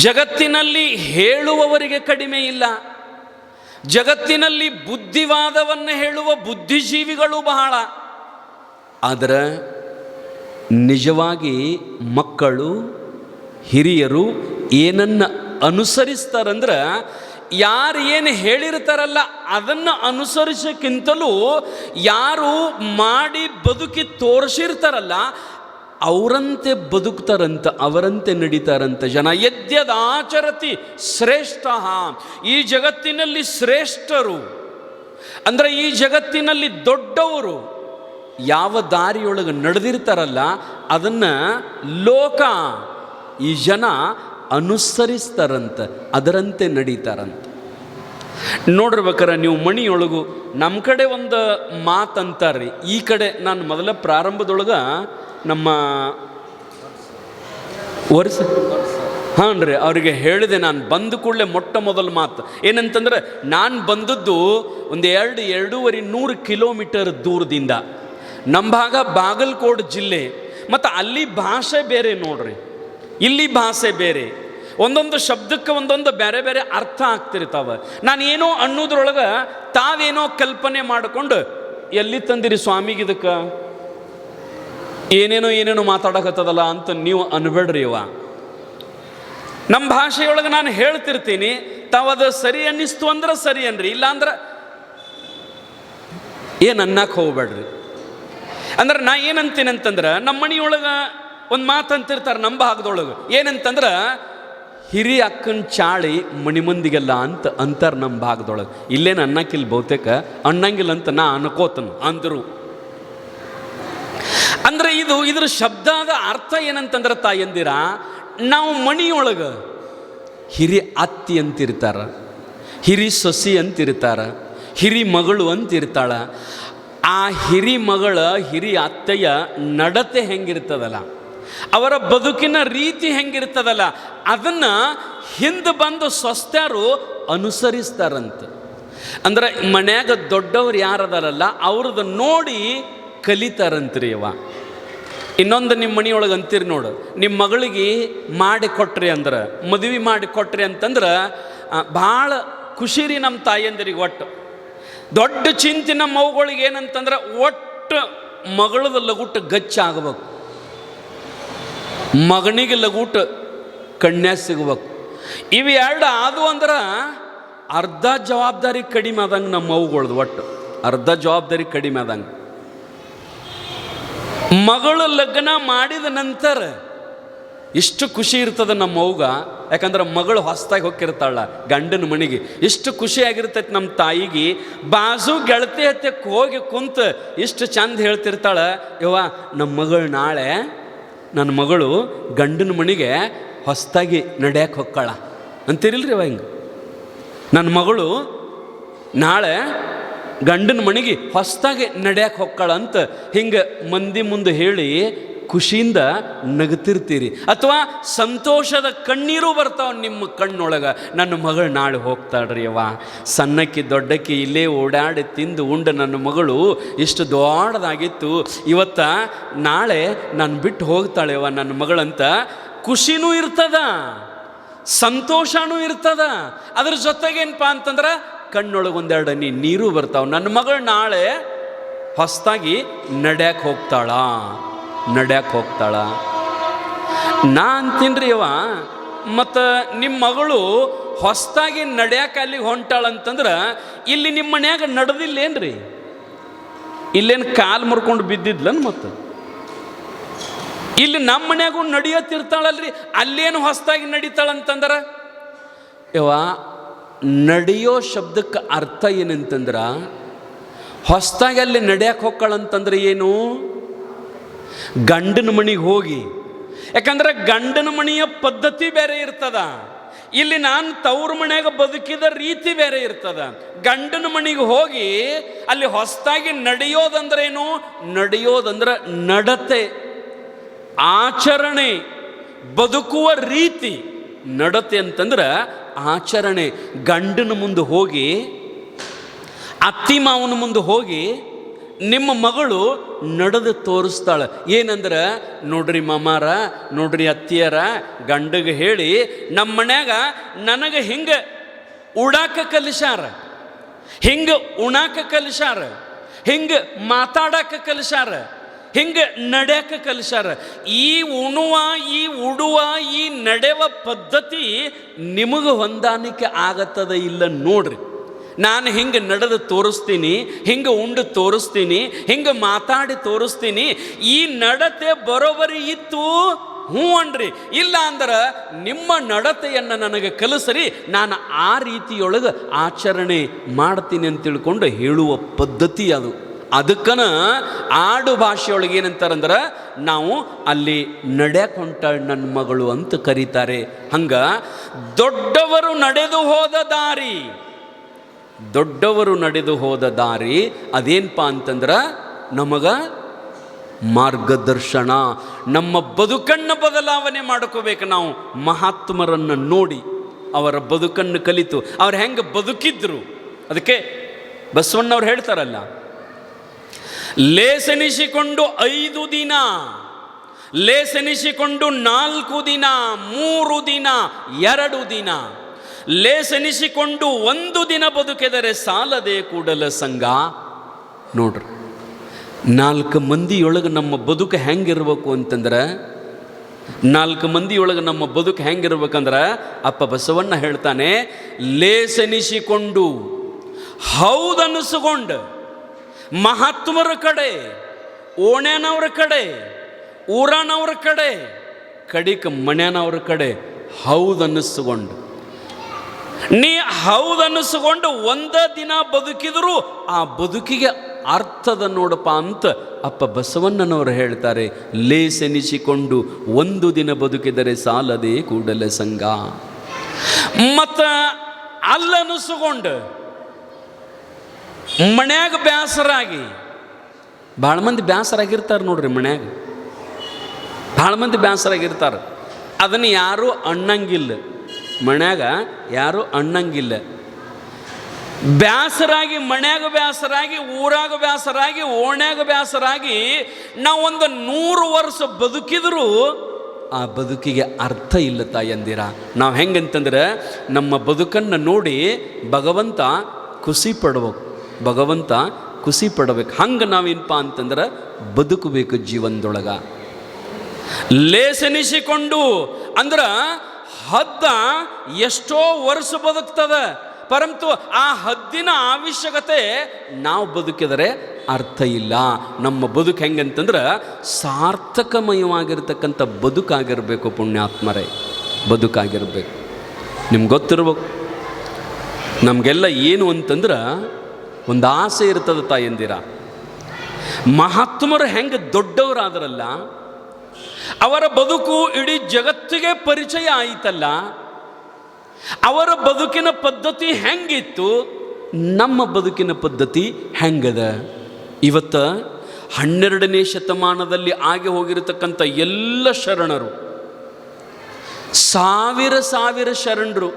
ಜಗತ್ತಿನಲ್ಲಿ ಹೇಳುವವರಿಗೆ ಕಡಿಮೆ ಇಲ್ಲ. ಜಗತ್ತಿನಲ್ಲಿ ಬುದ್ಧಿವಾದವನ್ನು ಹೇಳುವ ಬುದ್ಧಿಜೀವಿಗಳು ಬಹಳ. ಆದರೆ ನಿಜವಾಗಿ ಮಕ್ಕಳು ಹಿರಿಯರು ಏನನ್ನು ಅನುಸರಿಸ್ತಾರಂದ್ರೆ, ಯಾರು ಏನು ಹೇಳಿರ್ತಾರಲ್ಲ ಅದನ್ನು ಅನುಸರಿಸೋಕ್ಕಿಂತಲೂ ಯಾರು ಮಾಡಿ ಬದುಕಿ ತೋರಿಸಿರ್ತಾರಲ್ಲ ಅವರಂತೆ ಬದುಕ್ತಾರಂತ, ಅವರಂತೆ ನಡೀತಾರಂತ ಜನ. ಯದ್ಯದಾಚರತಿ ಶ್ರೇಷ್ಠ. ಈ ಜಗತ್ತಿನಲ್ಲಿ ಶ್ರೇಷ್ಠರು ಅಂದರೆ ಈ ಜಗತ್ತಿನಲ್ಲಿ ದೊಡ್ಡವರು ಯಾವ ದಾರಿಯೊಳಗೆ ನಡೆದಿರ್ತಾರಲ್ಲ ಅದನ್ನು ಲೋಕ, ಈ ಜನ ಅನುಸರಿಸ್ತಾರಂತ, ಅದರಂತೆ ನಡೀತಾರಂತ. ನೋಡಿರ್ಬೇಕಾರೆ ನೀವು ಮಣಿಯೊಳಗು ನಮ್ಮ ಕಡೆ ಒಂದು ಮಾತಂತಾರ್ರಿ, ಈ ಕಡೆ ನಾನು ಮೊದಲ ಪ್ರಾರಂಭದೊಳಗೆ ನಮ್ಮ ಹಾಂ ರೀ ಅವರಿಗೆ ಹೇಳಿದೆ, ನಾನು ಬಂದ ಕೂಡಲೇ ಮೊಟ್ಟ ಮೊದಲ ಮಾತು ಏನಂತಂದ್ರೆ, ನಾನು ಬಂದದ್ದು ಒಂದು 2-2.5 ಕಿಲೋಮೀಟರ್ ದೂರದಿಂದ. ನಮ್ಮ ಭಾಗ ಬಾಗಲಕೋಟೆ ಜಿಲ್ಲೆ, ಮತ್ತು ಅಲ್ಲಿ ಭಾಷೆ ಬೇರೆ ನೋಡ್ರಿ, ಇಲ್ಲಿ ಭಾಷೆ ಬೇರೆ. ಒಂದೊಂದು ಶಬ್ದಕ್ಕೆ ಒಂದೊಂದು ಬೇರೆ ಬೇರೆ ಅರ್ಥ ಆಗ್ತಿರ್ತಾವೆ. ನಾನು ಏನೋ ಅನ್ನೋದ್ರೊಳಗೆ ತಾವೇನೋ ಕಲ್ಪನೆ ಮಾಡಿಕೊಂಡು ಎಲ್ಲಿ ತಂದಿರಿ ಸ್ವಾಮಿಗೆ ಇದಕ್ಕೆ ಏನೇನೋ ಮಾತಾಡಕತ್ತದಲ್ಲ ಅಂತ ನೀವು ಅನ್ಬೇಡ್ರಿ. ನಮ್ಮ ಭಾಷೆಯೊಳಗೆ ನಾನು ಹೇಳ್ತಿರ್ತೀನಿ, ತಾವದು ಸರಿ ಅನ್ನಿಸ್ತು ಅಂದ್ರೆ ಸರಿ ಅನ್ರಿ, ಇಲ್ಲಾಂದ್ರೆ ಏನು ಅನ್ನಕ್ಕೆ ಹೋಗ್ಬೇಡ್ರಿ. ಅಂದ್ರೆ ನಾ ಏನಂತೀನಿ ಅಂತಂದ್ರೆ, ನಮ್ಮ ಮನೆಯೊಳಗೆ ಒಂದು ಮಾತಂತಿರ್ತಾರೆ ನಮ್ಮ ಭಾಗದೊಳಗೆ, ಏನಂತಂದ್ರೆ ಹಿರಿ ಅಕ್ಕನ ಚಾಳಿ ಮಣಿ ಮಂದಿಗೆಲ್ಲ ಅಂತ ಅಂತಾರೆ ನಮ್ಮ ಭಾಗದೊಳಗೆ. ಇಲ್ಲೇನು ಅನ್ನಕ್ಕಿಲ್ಲ, ಬಹುತೇಕ ಅನ್ನಂಗಿಲ್ಲ ಅಂತ ನಾ ಅನ್ಕೋತನು ಅಂದರು. ಅಂದರೆ ಇದ್ರ ಶಬ್ದದ ಅರ್ಥ ಏನಂತಂದ್ರೆ, ತಾಯಂದಿರ, ನಾವು ಮಣಿಯೊಳಗೆ ಹಿರಿ ಅತ್ತಿ ಅಂತಿರ್ತಾರ, ಹಿರಿ ಸೊಸಿ ಅಂತಿರ್ತಾರ, ಹಿರಿ ಮಗಳು ಅಂತಿರ್ತಾಳ. ಆ ಹಿರಿ ಮಗಳ ಹಿರಿ ಅತ್ತೆಯ ನಡತೆ ಹೆಂಗಿರ್ತದಲ್ಲ, ಅವರ ಬದುಕಿನ ರೀತಿ ಹೆಂಗಿರ್ತದಲ್ಲ, ಅದನ್ನು ಹಿಂದೆ ಬಂದು ಸ್ವಸ್ಥರು ಅನುಸರಿಸ್ತಾರಂತ. ಅಂದ್ರೆ ಮನ್ಯಾಗ ದೊಡ್ಡವ್ರು ಯಾರದಾರಲ್ಲ ಅವ್ರದ್ದು ನೋಡಿ ಕಲಿತಾರಂತ್ರಿ. ಇನ್ನೊಂದು ನಿಮ್ಮ ಮನೆಯೊಳಗೆ ಅಂತೀರಿ ನೋಡು, ನಿಮ್ಮ ಮಗಳಿಗೆ ಮಾಡಿ ಕೊಟ್ರಿ ಅಂದ್ರೆ, ಮದುವೆ ಮಾಡಿ ಕೊಟ್ರಿ ಅಂತಂದ್ರೆ ಭಾಳ ಖುಷಿ ರೀ ನಮ್ಮ ತಾಯಂದಿರಿಗೆ. ಒಟ್ಟು ದೊಡ್ಡ ಚಿಂತೆ ನಮ್ಮ ಮಗುಗಳಿಗೆ ಏನಂತಂದ್ರೆ, ಒಟ್ಟು ಮಗಳದ ಲಗುಟ್ಟು ಗಚ್ಚ ಆಗಬೇಕು, ಮಗನಿಗೆ ಲಗುಟ್ಟು ಕನ್ಯಾ ಸಿಗ್ಬೇಕು. ಇವು ಎರಡು ಆದವು ಅಂದ್ರೆ ಅರ್ಧ ಜವಾಬ್ದಾರಿ ಕಡಿಮೆ ಆದಂಗೆ ನಮ್ಮ ಮಗುಗಳದು, ಒಟ್ಟು ಅರ್ಧ ಜವಾಬ್ದಾರಿ ಕಡಿಮೆ ಆದಂಗೆ. ಮಗಳು ಲಗ್ನ ಮಾಡಿದ ನಂತರ ಇಷ್ಟು ಖುಷಿ ಇರ್ತದೆ ನಮ್ಮ ಮೌಗ, ಯಾಕಂದ್ರೆ ಮಗಳು ಹೊಸ್ದಾಗಿ ಹೋಗಿರ್ತಾಳ ಗಂಡನ ಮನೆಗೆ. ಇಷ್ಟು ಖುಷಿಯಾಗಿರ್ತೈತೆ ನಮ್ಮ ತಾಯಿಗೆ. ಬಾಜು ಗೆಳತಿ ಹತ್ತಕ್ಕೆ ಹೋಗಿ ಕುಂತು ಇಷ್ಟು ಚಂದ ಹೇಳ್ತಿರ್ತಾಳೆ, ಯವ್ವ ನಮ್ಮ ಮಗಳು ನಾಳೆ ನನ್ನ ಮಗಳು ಗಂಡನ ಮನೆಗೆ ಹೊಸ್ದಾಗಿ ನಡೆಯಕ್ಕೆ ಹೊಕ್ಕಾಳ ಅಂತಿರಲ್ರಿ ಹಿಂಗೆ. ನನ್ನ ಮಗಳು ನಾಳೆ ಗಂಡನ ಮನೆಗೆ ಹೊಸ್ದಾಗಿ ನಡೆಯಕ್ಕೆ ಹೊಕ್ಕಾಳ ಅಂತ ಹಿಂಗೆ ಮಂದಿ ಮುಂದೆ ಹೇಳಿ ಖುಷಿಯಿಂದ ನಗ್ತಿರ್ತೀರಿ. ಅಥವಾ ಸಂತೋಷದ ಕಣ್ಣೀರು ಬರ್ತಾವೆ ನಿಮ್ಮ ಕಣ್ಣೊಳಗೆ, ನನ್ನ ಮಗಳು ನಾಳೆ ಹೋಗ್ತಾಳ್ರಿ ಅವ್ವ, ಸಣ್ಣಕ್ಕಿ ದೊಡ್ಡಕ್ಕಿ ಇಲ್ಲೇ ಓಡಾಡಿ ತಿಂದು ಉಂಡು ನನ್ನ ಮಗಳು ಇಷ್ಟು ದೊಡ್ಡದಾಗಿತ್ತು, ನಾಳೆ ನಾನು ಬಿಟ್ಟು ಹೋಗ್ತಾಳೆವ ನನ್ನ ಮಗಳಂತ ಖುಷಿನೂ ಇರ್ತದ, ಸಂತೋಷನೂ ಇರ್ತದ. ಅದ್ರ ಜೊತೆಗೇನಪ್ಪ ಅಂತಂದ್ರೆ ಕಣ್ಣೊಳಗೆ ಒಂದೆರಡು ನೀರು ಬರ್ತಾವೆ. ನನ್ನ ಮಗಳು ನಾಳೆ ಹೊಸ್ದಾಗಿ ನಡೆಯಕ್ಕೆ ಹೋಗ್ತಾಳ. ನಾ ಅಂತೀನ್ರಿ ಮತ್ತು ನಿಮ್ಮ ಮಗಳು ಹೊಸ್ದಾಗಿ ನಡೆಯಕ್ಕೆ ಅಲ್ಲಿಗೆ ಹೊಂಟಾಳಂತಂದ್ರೆ ಇಲ್ಲಿ ನಿಮ್ಮ ಮನ್ಯಾಗ ನಡೆದಿಲ್ಲೇನ್ರಿ? ಇಲ್ಲೇನು ಕಾಲು ಮುರ್ಕೊಂಡು ಬಿದ್ದಿದ್ಲನ್? ಮತ್ತು ಇಲ್ಲಿ ನಮ್ಮ ಮನ್ಯಾಗೂ ನಡೆಯತ್ತಿರ್ತಾಳಲ್ರಿ, ಅಲ್ಲೇನು ಹೊಸ್ದಾಗಿ ನಡೀತಾಳಂತಂದ್ರೆ ನಡೆಯೋ ಶಬ್ದಕ್ಕೆ ಅರ್ಥ ಏನಂತಂದ್ರೆ, ಹೊಸ್ದಾಗಿ ಅಲ್ಲಿ ನಡೆಯಕ್ಕೆ ಹೋಗ್ಕಳಂತಂದ್ರೆ ಏನು? ಗಂಡನ ಮನೆಗೆ ಹೋಗಿ, ಯಾಕಂದ್ರೆ ಗಂಡನ ಮನೆಯ ಪದ್ಧತಿ ಬೇರೆ ಇರ್ತದ, ಇಲ್ಲಿ ನಾನು ತವ್ರ ಮನೆಯಾಗ ಬದುಕಿದ ರೀತಿ ಬೇರೆ ಇರ್ತದ. ಗಂಡನ ಮನೆಗೆ ಹೋಗಿ ಅಲ್ಲಿ ಹೊಸ್ದಾಗಿ ನಡೆಯೋದಂದ್ರೇನು? ನಡೆಯೋದಂದ್ರೆ ನಡತೆ, ಆಚರಣೆ, ಬದುಕುವ ರೀತಿ. ನಡತೆ ಅಂತಂದ್ರೆ ಆಚರಣೆ. ಗಂಡನ ಮುಂದೆ ಹೋಗಿ, ಅತ್ತಿ ಮಾವನ ಮುಂದೆ ಹೋಗಿ ನಿಮ್ಮ ಮಗಳು ನಡೆದು ತೋರಿಸ್ತಾಳೆ. ಏನಂದ್ರೆ, ನೋಡ್ರಿ ಮಾಮಾರ, ನೋಡ್ರಿ ಅತ್ತಿಯರ, ಗಂಡಗೆ ಹೇಳಿ ನಮ್ಮ ಮನ್ಯಾಗ ನನಗೆ ಹಿಂಗೆ ಉಡಾಕ ಕಲಿಸ್ಯಾರ, ಹಿಂಗೆ ಉಣಾಕ ಕಲಿಸ್ಯಾರ, ಹಿಂಗೆ ಮಾತಾಡಕ ಕಲಿಸ್ಯಾರ, ಹಿಂಗೆ ನಡೆಯಕ್ಕೆ ಕಲಿಸ್ಯಾರ. ಈ ಉಣುವ, ಈ ಉಡುವ, ಈ ನಡೆವ ಪದ್ಧತಿ ನಿಮಗೆ ಹೊಂದಾಣಿಕೆ ಆಗತ್ತದ ಇಲ್ಲ ನೋಡ್ರಿ. ನಾನು ಹಿಂಗೆ ನಡೆದು ತೋರಿಸ್ತೀನಿ, ಹಿಂಗೆ ಉಂಡು ತೋರಿಸ್ತೀನಿ, ಹಿಂಗೆ ಮಾತಾಡಿ ತೋರಿಸ್ತೀನಿ. ಈ ನಡತೆ ಬರೋಬರಿ ಇತ್ತು ಹ್ಞೂ ಅನ್ರಿ, ಇಲ್ಲ ಅಂದ್ರೆ ನಿಮ್ಮ ನಡತೆಯನ್ನು ನನಗೆ ಕಲಿಸ್ರಿ, ನಾನು ಆ ರೀತಿಯೊಳಗೆ ಆಚರಣೆ ಮಾಡ್ತೀನಿ ಅಂತ ತಿಳ್ಕೊಂಡು ಹೇಳುವ ಪದ್ಧತಿ ಅದು. ಅದಕ್ಕನ ಆಡು ಭಾಷೆಯೊಳಗೆ ಏನಂತಾರಂದ್ರೆ, ನಾವು ಅಲ್ಲಿ ನಡೆಯಕ್ಕೆ ಹೊಂಟಾಳ ನನ್ನ ಮಗಳು ಅಂತ ಕರೀತಾರೆ. ಹಂಗ ದೊಡ್ಡವರು ನಡೆದು ಹೋದ ದಾರಿ, ದೊಡ್ಡವರು ನಡೆದು ಹೋದ ದಾರಿ ಅದೇನಪ್ಪ ಅಂತಂದ್ರೆ ನಮಗ ಮಾರ್ಗದರ್ಶನ. ನಮ್ಮ ಬದುಕನ್ನು ಬದಲಾವಣೆ ಮಾಡ್ಕೋಬೇಕು ನಾವು. ಮಹಾತ್ಮರನ್ನು ನೋಡಿ ಅವರ ಬದುಕನ್ನು ಕಲಿತು ಅವ್ರು ಹೆಂಗೆ ಬದುಕಿದ್ರು. ಅದಕ್ಕೆ ಬಸವಣ್ಣವ್ರು ಹೇಳ್ತಾರಲ್ಲ, ಲೇಸೆನಿಸಿಕೊಂಡು 5 ದಿನ, ಲೇಸೆನಿಸಿಕೊಂಡು 4 ದಿನ, 3 ದಿನ, 2 ದಿನ, ಲೇಸೆನಿಸಿಕೊಂಡು 1 ದಿನ ಬದುಕಿದರೆ ಸಾಲದೆ ಕೂಡಲ ಸಂಘ. ನೋಡ್ರಿ, 4 ಮಂದಿಯೊಳಗೆ ನಮ್ಮ ಬದುಕು ಹೆಂಗಿರ್ಬೇಕು ಅಂತಂದ್ರೆ, 4 ಮಂದಿಯೊಳಗೆ ನಮ್ಮ ಬದುಕು ಹೆಂಗಿರ್ಬೇಕಂದ್ರೆ ಅಪ್ಪ ಬಸವಣ್ಣ ಹೇಳ್ತಾನೆ, ಲೇಸೆನಿಸಿಕೊಂಡು ಹೌದನ್ನಿಸ್ಕೊಂಡು ಮಹಾತ್ಮರ ಕಡೆ, ಓಣ್ಯಾನವ್ರ ಕಡೆ, ಊರಾನವ್ರ ಕಡೆ, ಕಡಿಕ ಮಣ್ಯಾನವ್ರ ಕಡೆ ಹೌದನ್ನಿಸ್ಕೊಂಡು, ನೀ ಹೌದನ್ನಿಸ್ಕೊಂಡು 1 ದಿನ ಬದುಕಿದ್ರು ಆ ಬದುಕಿಗೆ ಅರ್ಥದ ನೋಡಪ್ಪ ಅಂತ ಅಪ್ಪ ಬಸವಣ್ಣನವರು ಹೇಳ್ತಾರೆ. ಲೇಸೆನಿಸಿಕೊಂಡು 1 ದಿನ ಬದುಕಿದರೆ ಸಾಲದೆ ಕೂಡಲ ಸಂಘ. ಮತ್ತು ಅಲ್ಲನಿಸ್ಕೊಂಡು ಮನ್ಯಾಗ ಬೇಸರಾಗಿ, ಭಾಳ ಮಂದಿ ಬೇಸರಾಗಿರ್ತಾರೆ ನೋಡ್ರಿ, ಮನ್ಯಾಗ ಭಾಳ ಮಂದಿ ಬೇಸರಾಗಿರ್ತಾರೆ. ಅದನ್ನು ಯಾರೂ ಅನ್ನಂಗಿಲ್ಲ, ಮನ್ಯಾಗ ಯಾರೂ ಅನ್ನಂಗಿಲ್ಲ. ಬ್ಯಾಸರಾಗಿ, ಮನ್ಯಾಗ ಬ್ಯಾಸರಾಗಿ, ಊರಾಗ ಬ್ಯಾಸರಾಗಿ, ಓಣ್ಯಾಗ ಬ್ಯಾಸರಾಗಿ ನಾವೊಂದು 100 ವರ್ಷ ಬದುಕಿದ್ರು ಆ ಬದುಕಿಗೆ ಅರ್ಥ ಇಲ್ಲ ತಾಯಂದಿರ. ನಾವು ಹೆಂಗಂತಂದ್ರೆ ನಮ್ಮ ಬದುಕನ್ನು ನೋಡಿ ಭಗವಂತ ಖುಷಿ ಪಡ್ಬೇಕು, ಭಗವಂತ ಖುಷಿ ಪಡ್ಬೇಕು. ಹಂಗೆ ನಾವೇನಪ್ಪ ಅಂತಂದ್ರೆ ಬದುಕಬೇಕು ಜೀವನದೊಳಗ. ಲೇಸೆನಿಸಿಕೊಂಡು ಅಂದ್ರೆ ಹದ್ದ ಎಷ್ಟೋ ವರ್ಷ ಬದುಕ್ತದ, ಪರಂತು ಆ ಹದ್ದಿನ ಅವಶ್ಯಕತೆ ನಾವು ಬದುಕಿದರೆ ಅರ್ಥ ಇಲ್ಲ. ನಮ್ಮ ಬದುಕು ಹೆಂಗಂತಂದ್ರೆ ಸಾರ್ಥಕಮಯವಾಗಿರ್ತಕ್ಕಂಥ ಬದುಕಾಗಿರಬೇಕು ಪುಣ್ಯಾತ್ಮರೇ, ಬದುಕಾಗಿರ್ಬೇಕು. ನಿಮ್ಗೆ ಗೊತ್ತಿರ್ಬೇಕು, ನಮಗೆಲ್ಲ ಏನು ಅಂತಂದ್ರೆ ಒಂದು ಆಸೆ ಇರ್ತದೆ ತಾಯಂದಿರ. ಮಹಾತ್ಮರು ಹೆಂಗೆ ದೊಡ್ಡವರಾದ್ರಲ್ಲ, ಅವರ ಬದುಕು ಇಡೀ ಜಗತ್ತಿಗೆ ಪರಿಚಯ ಆಯಿತಲ್ಲ, ಅವರ ಬದುಕಿನ ಪದ್ಧತಿ ಹೆಂಗಿತ್ತು, ನಮ್ಮ ಬದುಕಿನ ಪದ್ಧತಿ ಹೆಂಗದ. ಇವತ್ತು 12ನೇ ಶತಮಾನದಲ್ಲಿ ಆಗಿ ಹೋಗಿರತಕ್ಕಂಥ ಎಲ್ಲ ಶರಣರು, ಸಾವಿರ ಶರಣರು,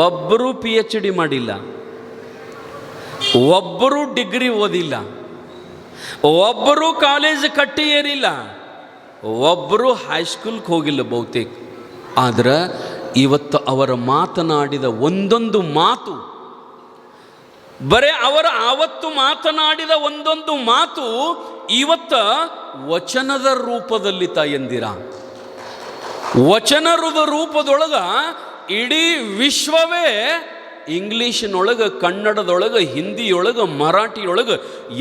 ಒಬ್ಬರೂ PhD ಮಾಡಿಲ್ಲ, ಒಬ್ಬರೂ ಡಿಗ್ರಿ ಓದಿಲ್ಲ, ಒಬ್ಬರೂ ಕಾಲೇಜ್ ಕಟ್ಟಿ ಏರಿಲ್ಲ, ಒಬ್ಬರೂ ಹೈಸ್ಕೂಲ್ಗೆ ಹೋಗಿಲ್ಲ ಬಹುತೇಕ. ಆದ್ರೆ ಇವತ್ತು ಅವರ ಮಾತನಾಡಿದ ಒಂದೊಂದು ಮಾತು, ಬರೇ ಅವರ ಆವತ್ತು ಮಾತನಾಡಿದ ಒಂದೊಂದು ಮಾತು ಇವತ್ತ ವಚನದ ರೂಪದಲ್ಲಿ ತಾಯಂದಿರ. ವಚನದ ರೂಪದೊಳಗ ಇಡೀ ವಿಶ್ವವೇ ಇಂಗ್ಲೀಷಿನೊಳಗೆ, ಕನ್ನಡದೊಳಗೆ, ಹಿಂದಿಯೊಳಗೆ, ಮರಾಠಿಯೊಳಗೆ,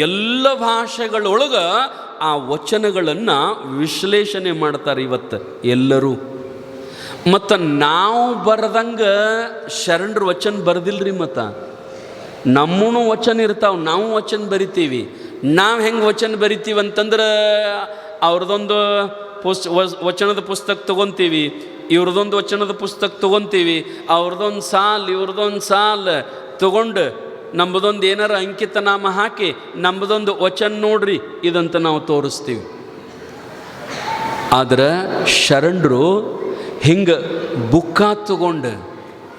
ಎಲ್ಲ ಭಾಷೆಗಳೊಳಗೆ ಆ ವಚನಗಳನ್ನು ವಿಶ್ಲೇಷಣೆ ಮಾಡ್ತಾರೆ ಇವತ್ತು ಎಲ್ಲರೂ. ಮತ್ತು ನಾವು ಬರೆದಂಗೆ ಶರಣರು ವಚನ ಬರೆದಿಲ್ರಿ. ಮತ್ತು ನಮ್ಮೂ ವಚನ ಇರ್ತಾವೆ, ನಾವು ವಚನ ಬರಿತೀವಿ. ನಾವು ಹೆಂಗೆ ವಚನ ಬರಿತೀವಿ ಅಂತಂದ್ರೆ ಅವ್ರದ್ದೊಂದು ವಚನದ ಪುಸ್ತಕ ತೊಗೊತೀವಿ, ಇವ್ರದ್ದೊಂದು ವಚನದ ಪುಸ್ತಕ ತೊಗೊತೀವಿ, ಅವ್ರದ್ದೊಂದು ಸಾಲು ಇವ್ರದ್ದೊಂದು ಸಾಲು ತೊಗೊಂಡು ನಮ್ಮದೊಂದು ಏನಾರ ಅಂಕಿತ ನಾಮ ಹಾಕಿ ನಮ್ಮದೊಂದು ವಚನ ನೋಡ್ರಿ ಇದಂತ ನಾವು ತೋರಿಸ್ತೀವಿ. ಆದ್ರೆ ಶರಣರು ಹಿಂಗೆ ಬುಕ್ಕ ತಗೊಂಡು,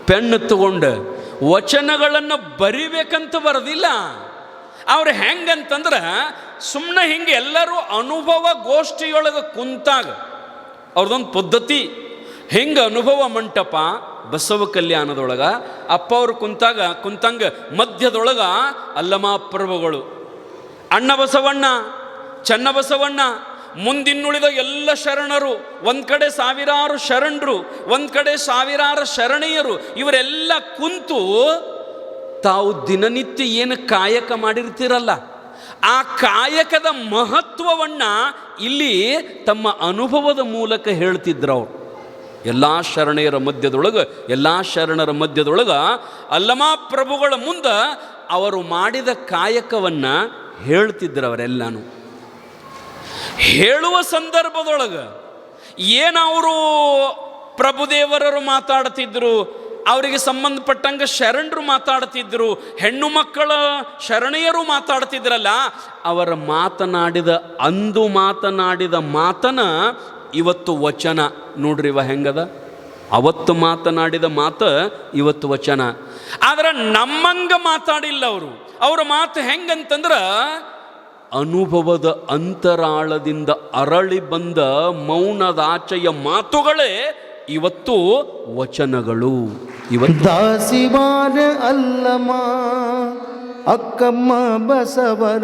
ಪೆನ್ ತಗೊಂಡು ವಚನಗಳನ್ನು ಬರಿಬೇಕಂತ ಬರೋದಿಲ್ಲ. ಅವ್ರು ಹೆಂಗಂತಂದ್ರೆ ಸುಮ್ಮನೆ ಹಿಂಗೆ ಎಲ್ಲರೂ ಅನುಭವ ಗೋಷ್ಠಿಯೊಳಗೆ ಕುಂತಾಗ ಅವ್ರದ್ದೊಂದು ಪದ್ಧತಿ. ಹಿಂಗೆ ಅನುಭವ ಮಂಟಪ ಬಸವ ಕಲ್ಯಾಣದೊಳಗೆ ಅಪ್ಪ ಅವರು ಕುಂತಂಗ ಮಧ್ಯದೊಳಗೆ ಅಲ್ಲಮಾಪ್ರಭುಗಳು, ಅಣ್ಣ ಬಸವಣ್ಣ, ಚನ್ನ ಬಸವಣ್ಣ, ಮುಂದಿನ್ನುಳಿದ ಎಲ್ಲ ಶರಣರು, ಒಂದು ಕಡೆ ಸಾವಿರಾರು ಶರಣರು, ಒಂದು ಕಡೆ ಸಾವಿರಾರು ಶರಣೀಯರು, ಇವರೆಲ್ಲ ಕುಂತು ತಾವು ದಿನನಿತ್ಯ ಏನು ಕಾಯಕ ಮಾಡಿರ್ತಿರಲ್ಲ ಆ ಕಾಯಕದ ಮಹತ್ವವನ್ನು ಇಲ್ಲಿ ತಮ್ಮ ಅನುಭವದ ಮೂಲಕ ಹೇಳ್ತಿದ್ರು ಅವರು. ಎಲ್ಲ ಶರಣೆಯರ ಮಧ್ಯದೊಳಗೆ, ಎಲ್ಲ ಶರಣರ ಮಧ್ಯದೊಳಗೆ ಅಲ್ಲಮಾಪ್ರಭುಗಳ ಮುಂದೆ ಅವರು ಮಾಡಿದ ಕಾಯಕವನ್ನು ಹೇಳ್ತಿದ್ರು. ಅವರೆಲ್ಲನೂ ಹೇಳುವ ಸಂದರ್ಭದೊಳಗೆ ಏನವರು ಪ್ರಭುದೇವರರು ಮಾತಾಡ್ತಿದ್ರು, ಅವರಿಗೆ ಸಂಬಂಧಪಟ್ಟಂಗೆ ಶರಣರು ಮಾತಾಡ್ತಿದ್ರು, ಹೆಣ್ಣು ಮಕ್ಕಳ ಶರಣೆಯರು ಮಾತಾಡ್ತಿದ್ರಲ್ಲ, ಅವರ ಮಾತನಾಡಿದ ಮಾತನ ಇವತ್ತು ವಚನ ನೋಡ್ರಿ. ಇವ ಹೆಂಗದ, ಅವತ್ತು ಮಾತನಾಡಿದ ಮಾತು ಇವತ್ತು ವಚನ. ಆದ್ರೆ ನಮ್ಮಂಗ ಮಾತಾಡಿಲ್ಲ ಅವರು. ಅವರ ಮಾತು ಹೆಂಗಂತಂದ್ರೆ ಅನುಭವದ ಅಂತರಾಳದಿಂದ ಅರಳಿ ಬಂದ ಮೌನದಾಚೆಯ ಮಾತುಗಳೇ ಇವತ್ತು ವಚನಗಳು. ಇವತ್ತು ದಾಸಿವಾರ ಅಲ್ಲಮ ಅಕ್ಕಮ್ಮ ಬಸವರ